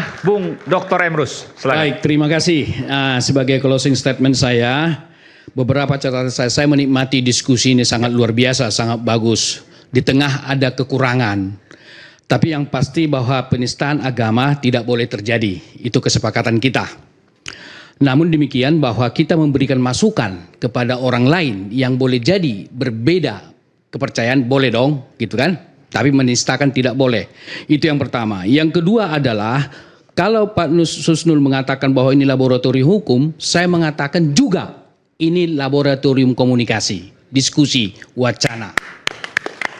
Selanjutnya Bung Dr. Emrus. Silakan. Baik, terima kasih. Sebagai closing statement saya, beberapa catatan saya menikmati diskusi ini sangat luar biasa, sangat bagus. Di tengah ada kekurangan. Tapi yang pasti bahwa penistaan agama tidak boleh terjadi. Itu kesepakatan kita. Namun demikian bahwa kita memberikan masukan kepada orang lain yang boleh jadi berbeda kepercayaan, boleh dong, gitu kan? Tapi menistakan tidak boleh. Itu yang pertama. Yang kedua adalah kalau Pak Susnul mengatakan bahwa ini laboratorium hukum, saya mengatakan juga ini laboratorium komunikasi, diskusi, wacana.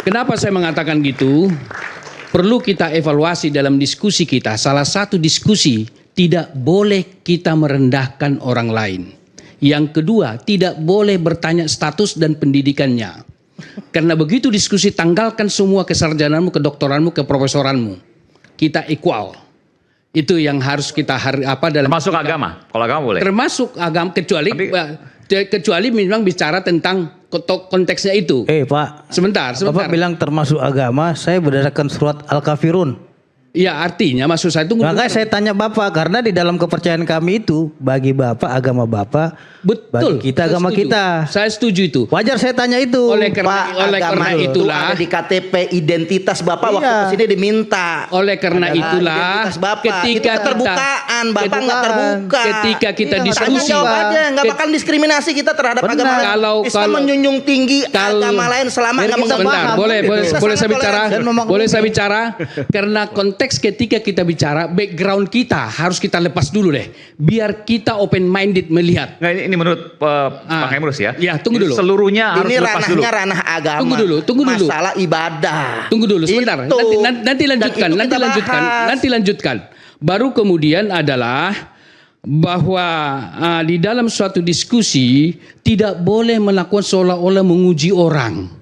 Kenapa saya mengatakan gitu? Perlu kita evaluasi dalam diskusi kita. Salah satu diskusi, tidak boleh kita merendahkan orang lain. Yang kedua, tidak boleh bertanya status dan pendidikannya. Karena begitu diskusi, tanggalkan semua kesarjanaanmu, kedoktoranmu, keprofesoranmu. Kita equal. Itu yang harus kita dalam termasuk agama. Kalau agama boleh. Termasuk agama, kecuali memang bicara tentang konteksnya itu. Pak. Sebentar. Bapak bilang termasuk agama, saya berdasarkan surat Al-Kafirun. Ya, artinya maksud saya itu. Makanya saya tanya Bapak, karena di dalam kepercayaan kami itu, bagi Bapak agama Bapak, betul, bagi kita agama setuju. kita. Saya setuju itu. Wajar saya tanya itu. Oleh karena itulah ada di KTP identitas Bapak waktu kesini diminta. Oleh karena itulah Bapak, ketika itu keterbukaan, Bapak nggak terbuka. Ketika kita diskusi, jawab aja, nggak bakal diskriminasi kita terhadap agama lain. Islam menjunjung tinggi agama lain selama nggak sebentar, boleh saya bicara karena konteks ketika kita bicara background kita harus kita lepas dulu deh, biar kita open minded melihat. Nah, ini menurut Pak Emrus ya. Ya, tunggu dulu. Seluruhnya harus ini lepas dulu. Ini ranah agama. Tunggu dulu. Masalah ibadah. Tunggu dulu sebentar. Nanti lanjutkan. Baru kemudian adalah bahwa di dalam suatu diskusi tidak boleh melakukan seolah-olah menguji orang.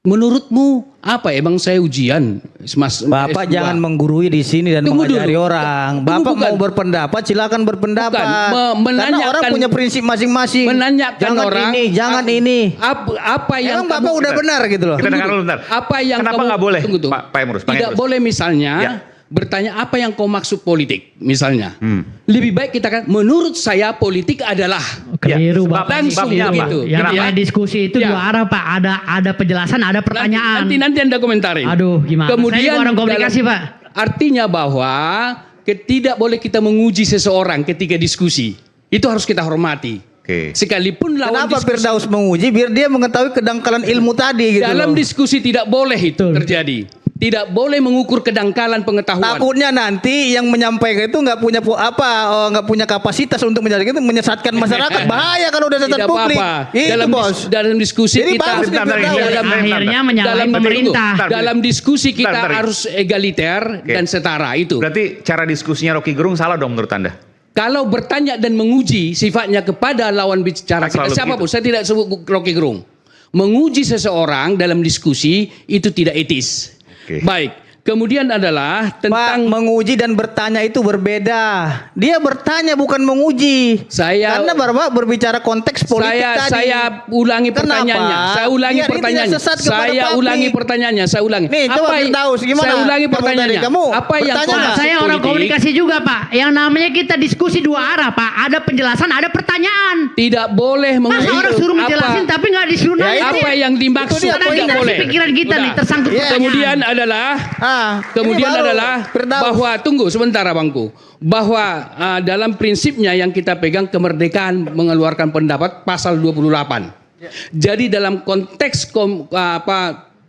Menurutmu apa? Emang saya ujian, Mas? Bapak S2. jangan menggurui di sini dan mengajari orang. Bapak mau berpendapat, silakan berpendapat. Karena orang punya prinsip masing-masing. Menanyakan jangan orang. Jangan ini. Apa yang emang Bapak udah benar gitu loh. Kita dengar dulu bentar. Apa yang kenapa nggak boleh, Pak Emrus? Tidak boleh misalnya bertanya apa yang kau maksud politik, misalnya. Lebih baik kita kan, menurut saya politik adalah. Keliru Bapak. Langsung gitu. Yang namanya diskusi itu dua arah Pak. Ada penjelasan, ada pertanyaan. Nanti Anda komentari. Aduh, gimana? Kemudian saya orang komunikasi Pak. Artinya bahwa tidak boleh kita menguji seseorang ketika diskusi. Itu harus kita hormati. Sekalipun lawan Kenapa Firdaus menguji? Biar dia mengetahui kedangkalan ilmu tadi gitu. Dalam diskusi tidak boleh itu terjadi. Tidak boleh mengukur kedangkalan pengetahuan. Takutnya nanti yang menyampaikan itu nggak punya kapasitas untuk menyampaikan itu, menyesatkan masyarakat. Bahaya kalau udah sesat publik. Itu bos. Dalam diskusi jadi kita akhirnya menyalahin pemerintah. Dalam diskusi kita harus egaliter dan setara itu. Berarti cara diskusinya Rocky Gerung salah dong menurut Anda? Kalau bertanya dan menguji sifatnya kepada lawan bicara kita siapapun, saya tidak sebut Rocky Gerung. Menguji seseorang dalam diskusi itu tidak etis. Baik, kemudian adalah tentang menguji dan bertanya itu berbeda. Dia bertanya bukan menguji. Karena Bapak berbicara konteks politik tadi. Saya ulangi pertanyaannya. Saya ulangi pertanyaannya. Nih, coba Firdaus, gimana? Saya ulangi pertanyaannya. Apa yang saya orang komunikasi juga Pak. Yang namanya kita diskusi dua arah Pak. Ada penjelasan, ada pertanyaan. Tidak boleh menguji. Masa orang suruh menjelasin tapi nggak disuruh nanya. Apa yang dimaksud tidak boleh. Pikiran kita nih tersangkut Kemudian adalah bahwa tunggu sebentar abangku, bahwa dalam prinsipnya yang kita pegang kemerdekaan mengeluarkan pendapat pasal 28. Jadi dalam konteks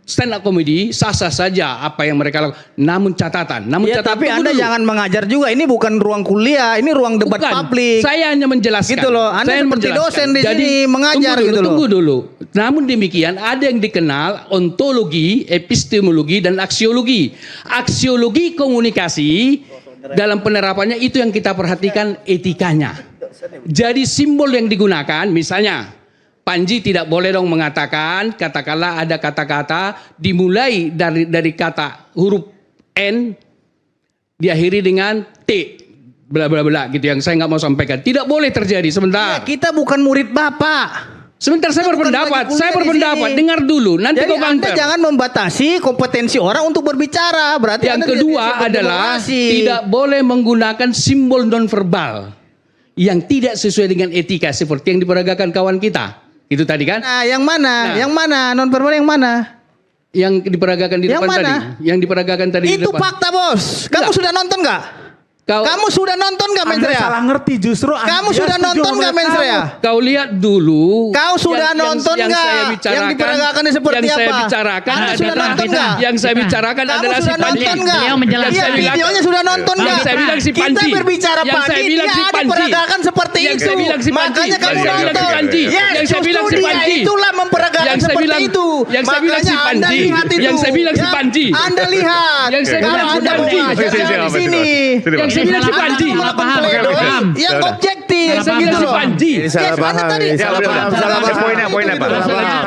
stand up comedy sah-sah saja apa yang mereka lakukan. Namun catatan. Tapi Anda jangan mengajar juga. Ini bukan ruang kuliah, ini ruang debat publik. Saya hanya menjelaskan. Gitu loh. Anda seperti dosen di sini mengajar gitu loh. Tunggu dulu. Namun demikian ada yang dikenal ontologi, epistemologi dan aksiologi. Aksiologi komunikasi dalam penerapannya itu yang kita perhatikan etikanya. Jadi simbol yang digunakan misalnya Panji tidak boleh dong mengatakan, katakanlah ada kata-kata dimulai dari kata huruf N diakhiri dengan T, bla bla bla gitu yang saya nggak mau sampaikan. Tidak boleh terjadi sebentar. Kita bukan murid Bapak. Sebentar, saya berpendapat. Dengar dulu, nanti Jadi kau counter. Anda jangan membatasi kompetensi orang untuk berbicara. Berarti Yang Anda kedua tidak adalah berdemokrasi. tidak boleh menggunakan simbol nonverbal yang tidak sesuai dengan etika seperti yang diperagakan kawan kita. Itu tadi kan? Nah, yang mana? Yang mana? Non verbal yang mana? Yang diperagakan di Yang depan mana? tadi. Yang diperagakan tadi di Itu depan. fakta, Bos. Kamu sudah nonton nggak? Kamu sudah nonton nggak Anda Mensrea? salah ngerti justru. Kamu sudah nonton nggak Mensrea? Kau lihat dulu. Kau sudah nonton yang nggak? saya bicarakan, Yang diperagakan seperti yang saya apa? bicarakan Anda sudah adalah nonton nggak? yang saya bicarakan Kamu adalah si sudah Panji. nonton nggak? Beliau menjelaskan. Iya, videonya sudah nonton Yang nggak? saya bilang si Panji. Kita berbicara Yang saya Panji, bilang dia si ada Panji. peragakan seperti Yang itu. saya bilang si Panji. Makanya kamu Yang saya bilang si nonton. Panji. Yes, Yang saya bilang si justru Panji. dia itulah memperagakan Yang saya seperti bilang- itu. yang saya bilang si Makanya Anda Panji. lihat itu. Yang saya bilang si Ya, Panji. Anda lihat. Yang saya Kalau bilang si Anda Panji. mau ajar di sini. Yang saya bilang si Salah Panji. paham, salah paham. Pledoi yang Udah. objektif. Yang saya bilang si gitu loh. Panji. Ini salah Yes, Anda paham. tadi. Ini Salah paham. Poinnya apa?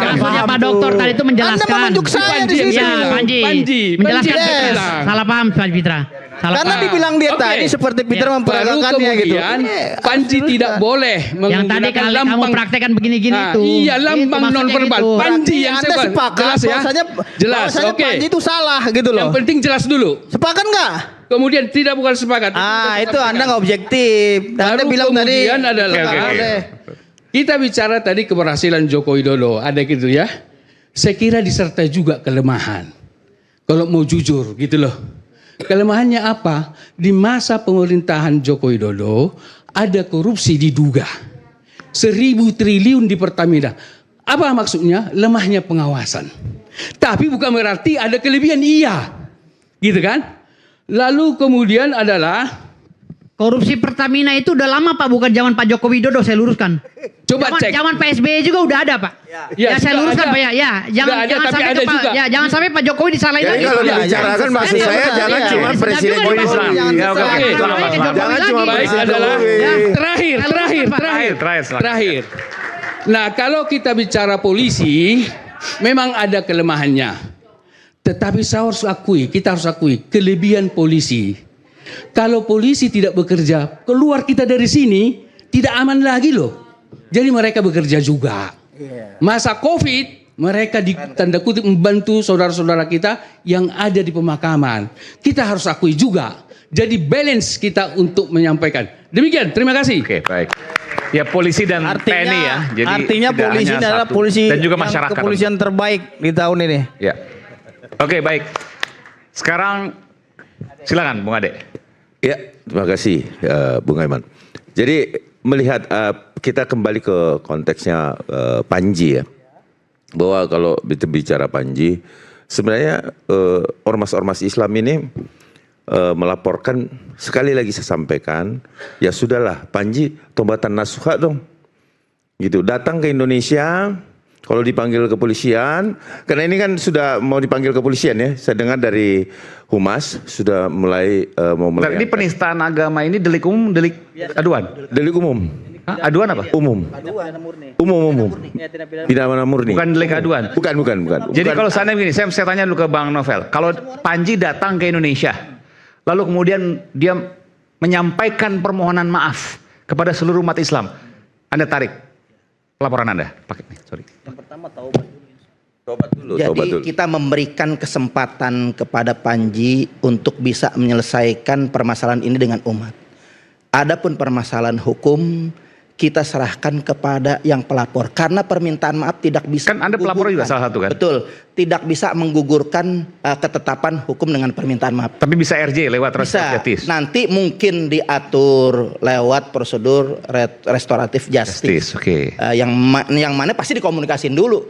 Maksudnya Pak Dokter tadi itu menjelaskan. Anda menunjuk saya Panji di yang sini. saya Ya, bilang. Panji. Menjelaskan. Panji yang Yes. bilang. Salah paham Pak Fitra. Salah Karena paham. dibilang dia Oke. tadi seperti Peter Ya, memperagakannya Baru gitu. kemudian Iya, Panji harus tidak diluruskan. boleh Yang tadi menggunakan kali kamu lambang. praktekkan begini-gini Nah, itu. iya, lambang Itu maksudnya nonverbal. gitu. Panji yang Anda saya sepakat jelas ya. bahwasanya Jelas, oke. Panji itu salah gitu loh. Yang penting jelas dulu. Sepakat nggak? Kemudian tidak bukan sepakat. Itu Anda nggak objektif. Anda Baru bilang tadi. kemudian adalah nggak boleh. kita bicara tadi keberhasilan Joko Widodo, ada gitu ya. Saya kira disertai juga kelemahan. Kalau mau jujur gitu loh. Kelemahannya apa? Di masa pemerintahan Joko Widodo ada korupsi diduga. 1.000 triliun di Pertamina. Apa maksudnya? Lemahnya pengawasan. Tapi bukan berarti ada kelebihan, iya. Gitu kan? Lalu kemudian adalah Korupsi Pertamina itu udah lama Pak, bukan zaman Pak Joko Widodo, saya luruskan. Coba cek. Zaman PSBY juga udah ada Pak. Ya, saya sudah luruskan ada. Pak ya. Ya, jangan Sudah ada, jangan tapi sampai ada ke Pak. juga. Ya, jangan sampai Pak Jokowi disalahin Jadi lagi. kalau Ya, dibicarakan jangan maksud sesat. saya Iya, jangan iya. cuma Sedap Presiden juga Jokowi. dibawa. Jangan Ya, oke, sesat. oke. Jangan sampai ke Jokowi Jangan lagi. cuma Baik, Presiden adalah Jokowi. Ya. terakhir. Nah, kalau kita bicara polisi, memang ada kelemahannya. Tetapi saya harus akui, kita harus akui kelebihan polisi. Kalau polisi tidak bekerja, keluar kita dari sini tidak aman lagi loh. Jadi mereka bekerja juga. Masa Covid, mereka di tanda kutip membantu saudara-saudara kita yang ada di pemakaman. Kita harus akui juga. Jadi balance kita untuk menyampaikan. Demikian, terima kasih. Oke, baik. Ya polisi dan TNI ya. Jadi artinya tidak polisi hanya adalah satu. polisi dan juga yang masyarakat. kepolisian terbaik di tahun ini. Ya. Oke, baik. Sekarang silakan Bung Ade. Ya, terima kasih Bung Aiman. Jadi melihat kita kembali ke konteksnya Panji ya. Bahwa kalau bicara Panji, sebenarnya ormas-ormas Islam ini melaporkan, sekali lagi saya sampaikan, ya sudahlah Panji tobatan nasuha dong. Gitu, datang ke Indonesia. Kalau dipanggil kepolisian, karena ini kan sudah mau dipanggil kepolisian ya. Saya dengar dari Humas sudah mulai mau Bentar, ini penistaan agama ini delik umum, delik aduan. delik umum. Hah? Aduan apa? Umum. Umum. Pidana murni. Bukan delik aduan. Bukan. Jadi kalau seandainya begini, saya tanya dulu ke Bang Novel. Kalau Panji datang ke Indonesia, lalu kemudian dia menyampaikan permohonan maaf kepada seluruh umat Islam, Anda tarik laporan Anda. Pakai nih, sorry. Yang pertama tobat dulu. Tobat Jadi dulu. kita memberikan kesempatan kepada Panji untuk bisa menyelesaikan permasalahan ini dengan umat. Adapun permasalahan hukum kita serahkan kepada yang pelapor karena permintaan maaf tidak bisa. Kan Anda pelapor juga salah satu kan? Betul, tidak bisa menggugurkan ketetapan hukum dengan permintaan maaf. Tapi bisa RJ lewat Bisa. restoratif. Nanti mungkin diatur lewat prosedur restoratif justice. Oke. Yang mana pasti dikomunikasin dulu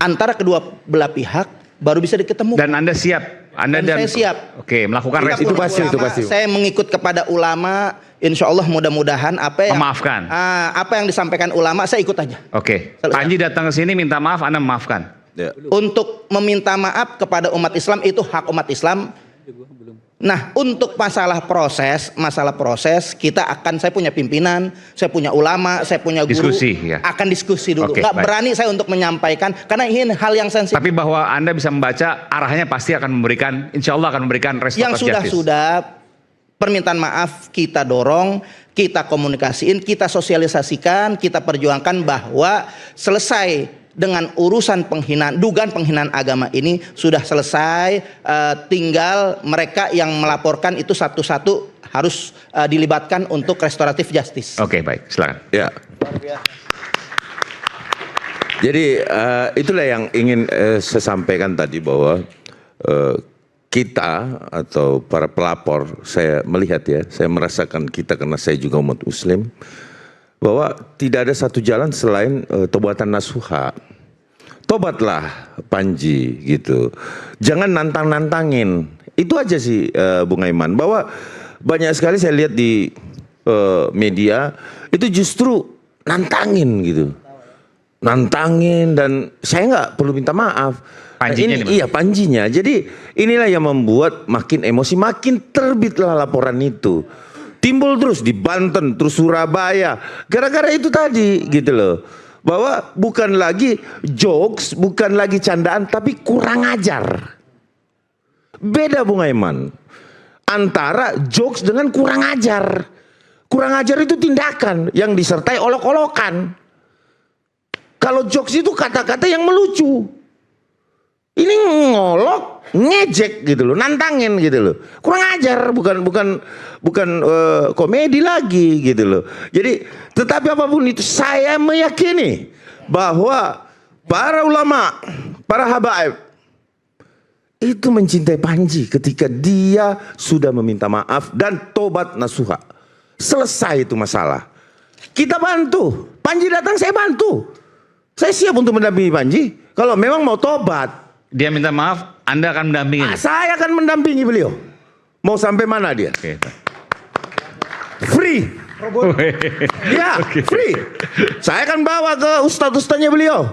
antara kedua belah pihak baru bisa diketemukan. Dan Anda siap? Dan saya siap. Oke, melakukan Kita Itu pun pasti, ulama, itu pasti. Saya mengikut kepada ulama, insya Allah mudah-mudahan apa yang Memaafkan. apa yang disampaikan ulama saya ikut aja. Oke. Panji datang ke sini minta maaf, Anda memaafkan. Ya. Untuk meminta maaf kepada umat Islam itu hak umat Islam. Nah, untuk masalah proses kita akan, saya punya pimpinan, saya punya ulama, saya punya guru, Diskusi, ya. akan diskusi dulu. Oke, Nggak baik. berani saya untuk menyampaikan karena ini hal yang sensitif. Tapi bahwa Anda bisa membaca arahnya pasti akan memberikan, insya Allah akan memberikan Yang restoratif justice. sudah permintaan maaf kita dorong, kita komunikasiin, kita sosialisasikan, kita perjuangkan bahwa selesai dengan urusan penghinaan, dugaan penghinaan agama ini sudah selesai. Tinggal mereka yang melaporkan itu satu-satu harus dilibatkan untuk restoratif justice. Oke, baik, silakan. Ya. Jadi itulah yang ingin saya sampaikan tadi, bahwa kita atau para pelapor, saya melihat ya, saya merasakan kita karena saya juga umat Muslim, bahwa tidak ada satu jalan selain tobatan nasuha. Tobatlah Panji gitu. Jangan nantang-nantangin. Itu aja sih Bung Aiman, bahwa banyak sekali saya lihat di media itu justru nantangin gitu. Nantangin, dan saya nggak perlu minta maaf. Panjinya iya, Panjinya. Jadi inilah yang membuat makin emosi, makin terbitlah laporan itu. Timbul terus di Banten, terus Surabaya. Gara-gara itu tadi gitu loh. Bahwa bukan lagi jokes, bukan lagi candaan, tapi kurang ajar. Beda Bung Aiman. Antara jokes dengan kurang ajar. Kurang ajar itu tindakan yang disertai olok-olokan. Kalau jokes itu kata-kata yang melucu. Ini ngolok, ngejek gitu loh, nantangin gitu loh. Kurang ajar, bukan komedi lagi gitu loh. Jadi, tetapi apapun itu, saya meyakini bahwa para ulama, para habaib itu mencintai Panji ketika dia sudah meminta maaf dan tobat nasuha. Selesai itu masalah. Kita bantu. Panji datang, saya bantu. Saya siap untuk mendampingi Panji. Kalau memang mau tobat. Dia minta maaf, Anda akan mendampingi. Saya akan mendampingi beliau. Mau sampai mana dia? Oke. Free. Ya, free. Saya akan bawa ke ustadz-ustadznya beliau.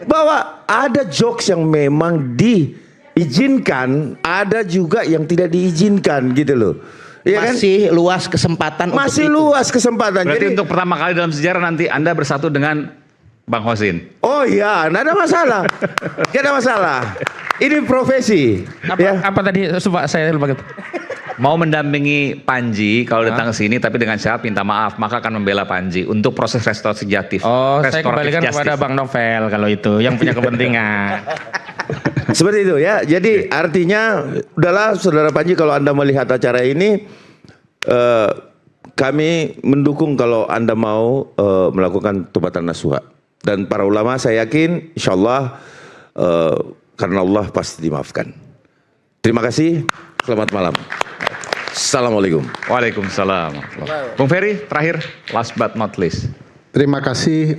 Bahwa ada jokes yang memang diizinkan, ada juga yang tidak diizinkan gitu loh. Ya Masih luas kesempatan. Masih untuk luas kesempatan. Berarti Jadi untuk pertama kali dalam sejarah nanti Anda bersatu dengan Bang Hosin. oh iya, nggak ada masalah. Nggak ada masalah. Ini profesi. Apa tadi? Coba saya lupa gitu. Mau mendampingi Panji kalau datang ke sini, tapi dengan syarat minta maaf, maka akan membela Panji untuk proses restoratif justice. Oh, saya kembalikan kepada Bang Novel kalau itu yang punya kepentingan. Seperti itu ya. Jadi artinya udahlah Saudara Panji, kalau Anda melihat acara ini, kami mendukung kalau Anda mau melakukan tobatan nasuha. Dan para ulama saya yakin insya Allah karena Allah pasti dimaafkan. Terima kasih. Selamat malam. Assalamualaikum. Waalaikumsalam. Bung Ferry, terakhir, last but not least. Terima kasih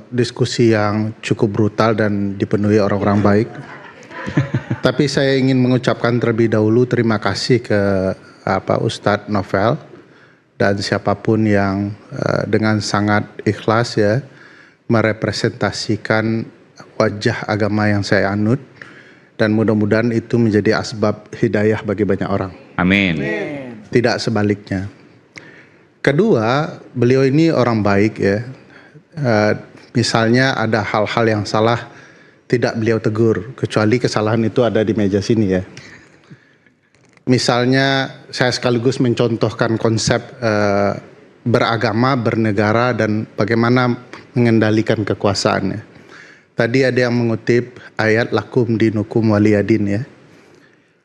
diskusi yang cukup brutal dan dipenuhi orang-orang baik. Tapi saya ingin mengucapkan terlebih dahulu terima kasih ke Ustadz Novel dan siapapun yang dengan sangat ikhlas ya merepresentasikan wajah agama yang saya anut, dan mudah-mudahan itu menjadi asbab hidayah bagi banyak orang. Amin. Tidak sebaliknya. Kedua, beliau ini orang baik ya. Misalnya ada hal-hal yang salah, tidak beliau tegur, kecuali kesalahan itu ada di meja sini ya. Misalnya saya sekaligus mencontohkan konsep beragama, bernegara, dan bagaimana mengendalikan kekuasaannya. Tadi ada yang mengutip ayat lakum dinukum waliyadin ya.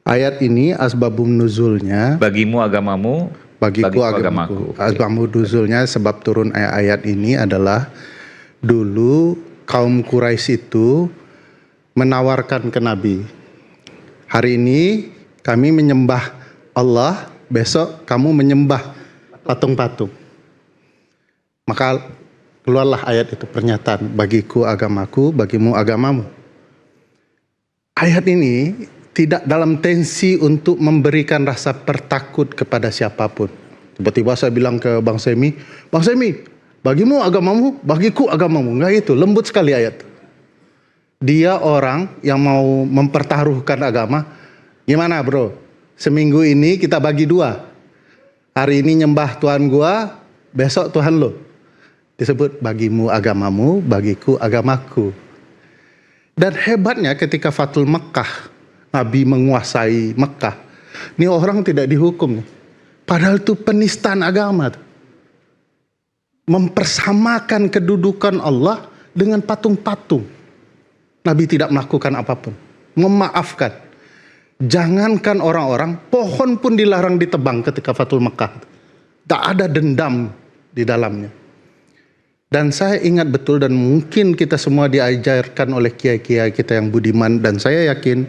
Ayat ini asbabun nuzulnya, Bagimu agamamu, bagiku agamaku. Asbabun nuzulnya sebab turun ayat ini adalah dulu kaum Quraisy itu menawarkan ke Nabi, hari ini kami menyembah Allah, besok kamu menyembah patung-patung. Maka keluarlah ayat itu, pernyataan, bagiku agamaku, bagimu agamamu. Ayat ini tidak dalam tensi untuk memberikan rasa pertakut kepada siapapun. Tiba-tiba saya bilang ke Bang Semi, Bang Semi, bagimu agamamu, bagiku agamamu. Enggak itu, lembut sekali ayat. Dia orang yang mau mempertaruhkan agama. Gimana bro, seminggu ini kita bagi dua. Hari ini nyembah Tuhan gua, besok Tuhan lo. Disebut bagimu agamamu, bagiku agamaku. Dan hebatnya ketika Fathul Mekah, Nabi menguasai Mekah. Ini orang tidak dihukum nih. Padahal itu penistaan agama. Mempersamakan kedudukan Allah dengan patung-patung. Nabi tidak melakukan apapun. Memaafkan. Jangankan orang-orang, pohon pun dilarang ditebang ketika Fathul Mekah. Tak ada dendam di dalamnya. Dan saya ingat betul, dan mungkin kita semua diajarkan oleh kiai-kiai kita yang budiman, dan saya yakin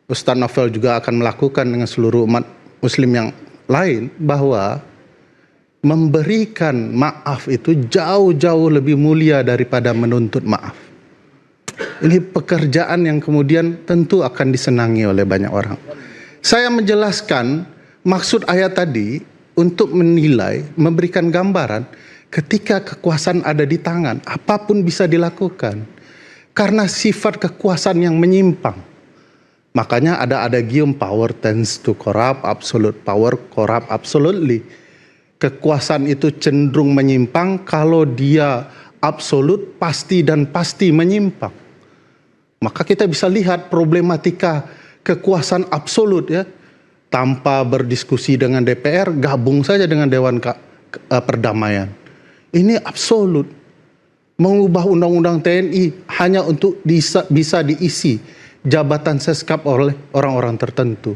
Ustaz Novel juga akan melakukan dengan seluruh umat muslim yang lain, bahwa memberikan maaf itu jauh-jauh lebih mulia daripada menuntut maaf. Ini pekerjaan yang kemudian tentu akan disenangi oleh banyak orang. Saya menjelaskan maksud ayat tadi untuk menilai, memberikan gambaran ketika kekuasaan ada di tangan, apapun bisa dilakukan. Karena sifat kekuasaan yang menyimpang. Makanya ada adagium, power tends to corrupt, absolute power corrupt absolutely. Kekuasaan itu cenderung menyimpang, kalau dia absolut pasti dan pasti menyimpang. Maka kita bisa lihat problematika kekuasaan absolut ya. Tanpa berdiskusi dengan DPR, gabung saja dengan Dewan Perdamaian. Ini absolut. Mengubah undang-undang TNI hanya untuk bisa diisi jabatan seskap oleh orang-orang tertentu.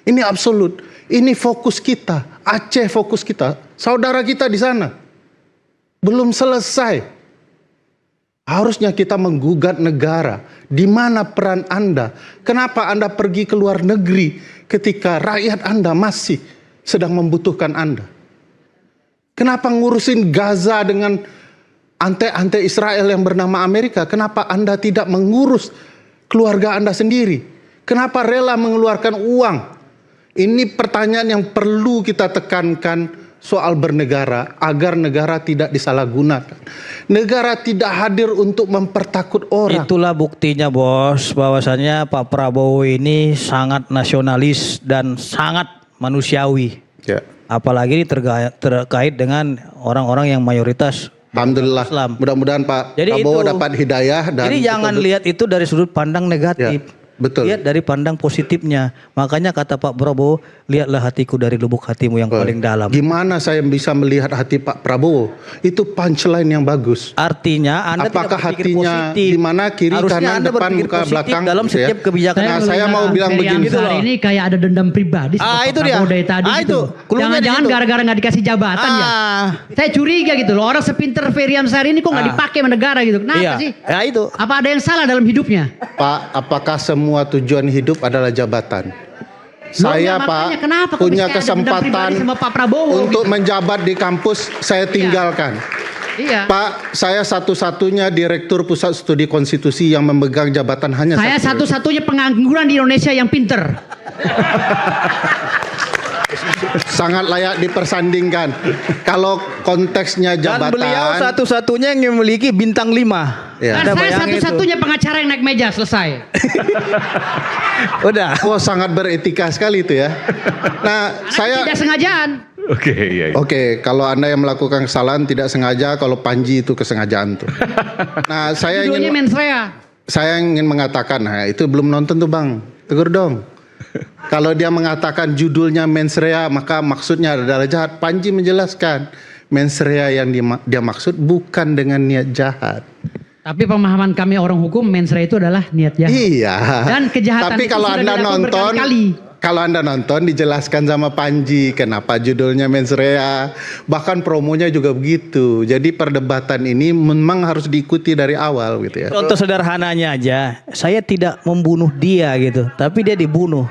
Ini absolut. Ini fokus kita. Aceh fokus kita. Saudara kita di sana. Belum selesai. Harusnya kita menggugat negara. Di mana peran Anda? Kenapa Anda pergi ke luar negeri ketika rakyat Anda masih sedang membutuhkan Anda? Kenapa ngurusin Gaza dengan ante-ante Israel yang bernama Amerika? Kenapa Anda tidak mengurus keluarga Anda sendiri? Kenapa rela mengeluarkan uang? Ini pertanyaan yang perlu kita tekankan soal bernegara, agar negara tidak disalahgunakan. Negara tidak hadir untuk mempertakut orang. Itulah buktinya bos, bahwasannya Pak Prabowo ini sangat nasionalis dan sangat manusiawi. Ya. Apalagi ini terkait dengan orang-orang yang mayoritas Alhamdulillah. Islam. Mudah-mudahan Pak Jadi Prabowo itu, dapat hidayah. Dan jadi jangan lihat itu dari sudut pandang negatif. Ya, betul. Lihat dari pandang positifnya. Makanya kata Pak Prabowo, lihatlah hatiku dari lubuk hatimu yang paling dalam. Gimana saya bisa melihat hati Pak Prabowo? Itu punchline yang bagus. Artinya Anda Apakah tidak berpikir hatinya positif. di mana, kiri, Harusnya kanan, Anda depan, berpikir muka, positif belakang, dalam gitu ya. setiap kebijakan. Nah, saya mau bilang begini. Gitu ini kayak ada dendam pribadi. Ah, sama itu Pak dia. Prabowo dari tadi Ah, gitu. itu. Cluenya di Jangan-jangan situ. gara-gara nggak dikasih jabatan ya. Saya curiga gitu loh. Orang sepinter Ferry Amsari ini kok nggak dipakai sama negara gitu. Kenapa Iya. sih? Ya itu. Apa ada yang salah dalam hidupnya? Pak, apakah semua tujuan hidup adalah jabatan? Saya Loh, Pak makanya kenapa kok punya bisa ada dendam kesempatan pribadi sama Pak Prabowo untuk gitu? menjabat di kampus, saya tinggalkan. Iya. Pak, saya satu-satunya direktur Pusat Studi Konstitusi yang memegang jabatan hanya Saya satu. satu-satunya pengangguran di Indonesia yang pinter. Sangat layak dipersandingkan. Kalau konteksnya Dan jabatan. beliau satu-satunya yang memiliki bintang 5. Ya. Dan Anda saya bayangin satu-satunya pengacara yang naik meja selesai. Udah. Oh, sangat beretika sekali itu ya. Nah, saya Tidak sengajaan. Oke, iya. Oke, kalau Anda yang melakukan kesalahan tidak sengaja, kalau Panji itu kesengajaan tuh. Nah, Judulnya mens rea. saya ingin mengatakan, nah itu belum nonton tuh Bang, tegur dong. Kalau dia mengatakan judulnya mens rea, maka maksudnya adalah jahat. Panji menjelaskan, mens rea yang dia maksud bukan dengan niat jahat. Tapi pemahaman kami orang hukum mens rea itu adalah niat jahat. Iya. Dan kejahatan Tapi itu kalau sudah Anda dilakukan nonton, berkali-kali. kalau Anda nonton dijelaskan sama Panji kenapa judulnya mens rea. Bahkan promonya juga begitu. Jadi perdebatan ini memang harus diikuti dari awal gitu ya. Contoh sederhananya aja, saya tidak membunuh dia gitu, tapi dia dibunuh.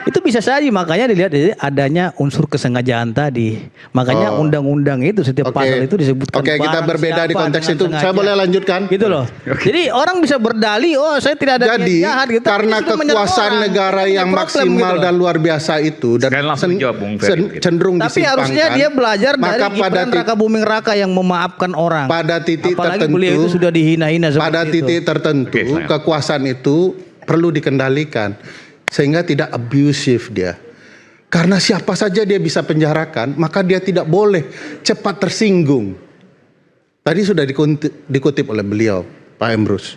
Itu bisa saja, makanya dilihat dari adanya unsur kesengajaan tadi. Makanya undang-undang itu setiap pasal itu disebutkan. Oke, kita barang berbeda di siapa konteks dengan itu. sengaja. Saya boleh lanjutkan? Gitu loh. Jadi orang bisa berdalih, oh saya tidak ada Jadi niat jahat gitu. karena Tapi sudah menyerang kekuasaan orang. negara Itu yang problem maksimal gitu loh. dan luar biasa itu dan Sekalian langsung dijawab, Bung Ferry. cenderung Tapi disimpangkan. harusnya dia belajar dari maka pada Gibran Raka Buming Raka yang memaafkan orang. pada titik Apalagi tertentu, beliau itu sudah dihina-hina seperti pada itu. titik tertentu Oke, sayang. kekuasaan itu perlu dikendalikan sehingga tidak abusif dia. Karena siapa saja dia bisa penjarakan, maka dia tidak boleh cepat tersinggung. Tadi sudah dikutip oleh beliau, Pak Emrus,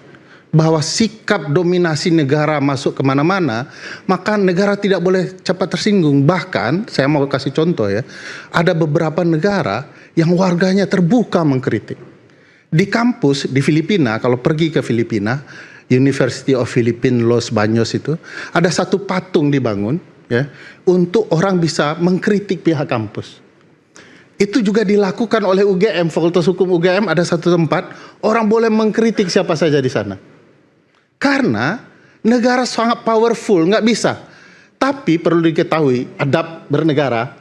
bahwa sikap dominasi negara masuk kemana-mana, maka negara tidak boleh cepat tersinggung. Bahkan, saya mau kasih contoh ya, ada beberapa negara yang warganya terbuka mengkritik. Di kampus di Filipina, kalau pergi ke Filipina, University of Philippines Los Baños itu, ada satu patung dibangun ya, untuk orang bisa mengkritik pihak kampus. Itu juga dilakukan oleh UGM, Fakultas Hukum UGM ada satu tempat, orang boleh mengkritik siapa saja di sana. Karena negara sangat powerful, nggak bisa. Tapi perlu diketahui, adab bernegara,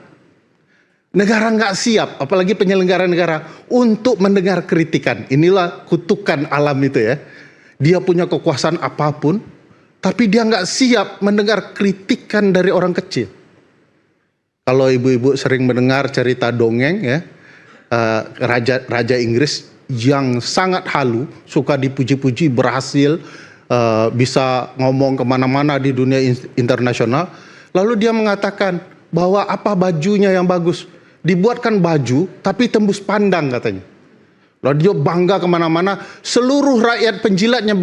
negara nggak siap, apalagi penyelenggara negara, untuk mendengar kritikan. Inilah kutukan alam itu ya. Dia punya kekuasaan apapun, tapi dia nggak siap mendengar kritikan dari orang kecil. Kalau ibu-ibu sering mendengar cerita dongeng ya, Raja Inggris yang sangat halu, suka dipuji-puji, berhasil, bisa ngomong kemana-mana di dunia internasional. Lalu dia mengatakan bahwa apa bajunya yang bagus, dibuatkan baju tapi tembus pandang katanya. Lalu dia bangga kemana-mana, seluruh rakyat penjilatnya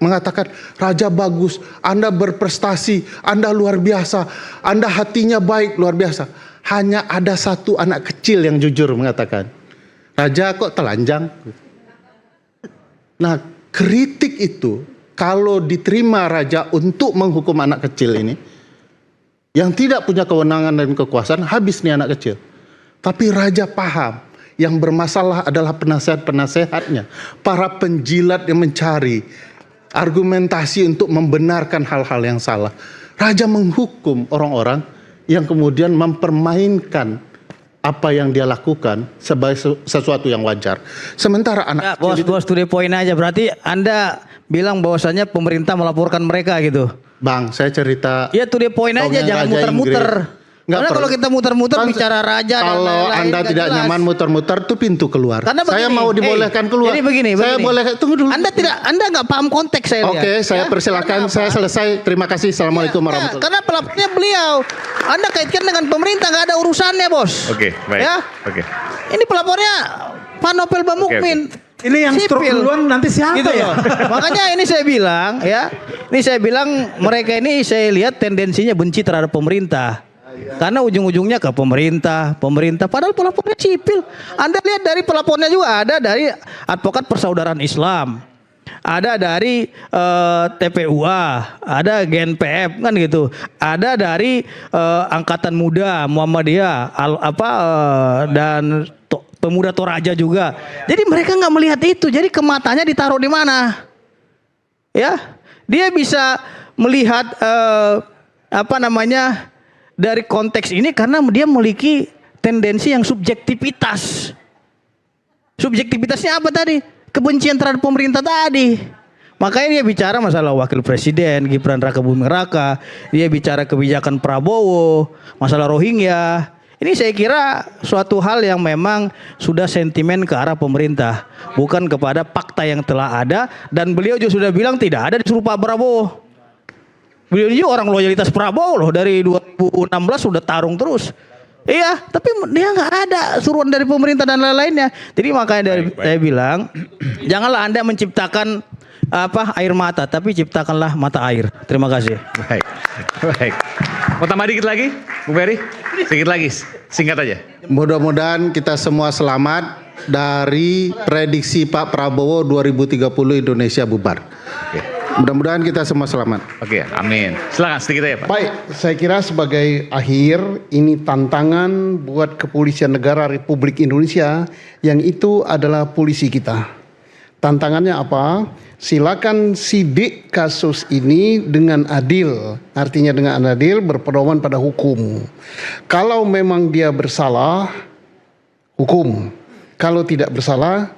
mengatakan, Raja bagus, Anda berprestasi, Anda luar biasa, Anda hatinya baik, luar biasa. Hanya ada satu anak kecil yang jujur mengatakan, Raja kok telanjang? Nah, kritik itu kalau diterima Raja untuk menghukum anak kecil ini, yang tidak punya kewenangan dan kekuasaan, habis nih anak kecil. Tapi Raja paham, yang bermasalah adalah penasehat-penasehatnya, para penjilat yang mencari argumentasi untuk membenarkan hal-hal yang salah. Raja menghukum orang-orang yang kemudian mempermainkan apa yang dia lakukan sebagai sesuatu yang wajar. Sementara anak Bos, to the point aja. Berarti Anda bilang bahwasanya pemerintah melaporkan mereka gitu. Bang, saya cerita. Ya to the point aja, jangan muter-muter. Karena kalau kita muter-muter bicara raja dan kalau lain-lain, Anda tidak jelas. nyaman muter-muter itu pintu keluar. Karena begini, saya mau dibolehkan keluar. Jadi begini. Saya boleh tunggu dulu. Anda nggak paham konteks saya lihat. Oke, saya persilakan. Saya selesai. Terima kasih. Assalamualaikum warahmatullahi wabarakatuh. Karena pelapornya beliau. Anda kaitkan dengan pemerintah, nggak ada urusannya, Bos. Oke, baik. Ya. Oke. Ini pelapornya Pak Nopel Bamukmin. Ini yang stroke duluan nanti siapa gitu ya? Makanya ini saya bilang ya. Ini saya bilang mereka ini saya lihat tendensinya benci terhadap pemerintah. Karena ujung-ujungnya ke pemerintah. Padahal pelapornya sipil. Anda lihat dari pelapornya juga ada dari Advokat Persaudaraan Islam, ada dari TPUA, ada GNPF kan gitu, ada dari Angkatan Muda Muhammadiyah, dan Pemuda Toraja juga. Jadi mereka nggak melihat itu. Jadi kematanya ditaruh di mana? Ya, dia bisa melihat dari konteks ini karena dia memiliki tendensi yang subjektivitas. Subjektivitasnya apa tadi? Kebencian terhadap pemerintah tadi. Makanya dia bicara masalah wakil presiden, Gibran Raka Buming Raka. Dia bicara kebijakan Prabowo, masalah Rohingya. Ini saya kira suatu hal yang memang sudah sentimen ke arah pemerintah. Bukan kepada fakta yang telah ada. Dan beliau juga sudah bilang tidak ada disuruh Pak Prabowo. Beliau ini orang loyalitas Prabowo loh, dari 2016 sudah tarung terus. Iya, tapi dia nggak ada suruhan dari pemerintah dan lain-lainnya. Jadi makanya saya bilang, janganlah Anda menciptakan air mata, tapi ciptakanlah mata air. Terima kasih. Baik. Mau tambah dikit lagi, Bu Ferry? Sedikit lagi, singkat aja. Mudah-mudahan kita semua selamat dari prediksi Pak Prabowo 2030 Indonesia bubar. Oke. Mudah-mudahan kita semua selamat. Oke, amin. Silakan sedikit aja, Pak. Baik, saya kira sebagai akhir ini tantangan buat Kepolisian Negara Republik Indonesia yang itu adalah polisi kita. Tantangannya apa? Silakan sidik kasus ini dengan adil. Artinya dengan adil berpedoman pada hukum. Kalau memang dia bersalah, hukum. Kalau tidak bersalah,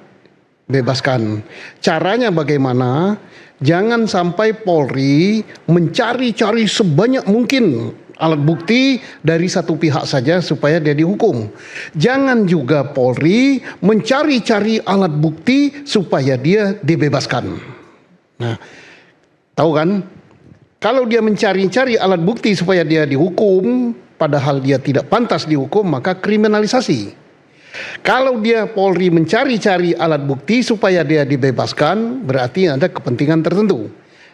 bebaskan. Caranya bagaimana? Jangan sampai Polri mencari-cari sebanyak mungkin alat bukti dari satu pihak saja supaya dia dihukum. Jangan juga Polri mencari-cari alat bukti supaya dia dibebaskan. Nah, tahu kan? Kalau dia mencari-cari alat bukti supaya dia dihukum, padahal dia tidak pantas dihukum, maka kriminalisasi. Kalau dia Polri mencari-cari alat bukti supaya dia dibebaskan, berarti ada kepentingan tertentu.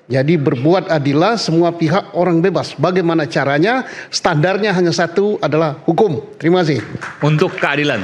Jadi berbuat adillah, semua pihak orang bebas. Bagaimana caranya? Standarnya hanya satu, adalah hukum. Terima kasih. Untuk keadilan.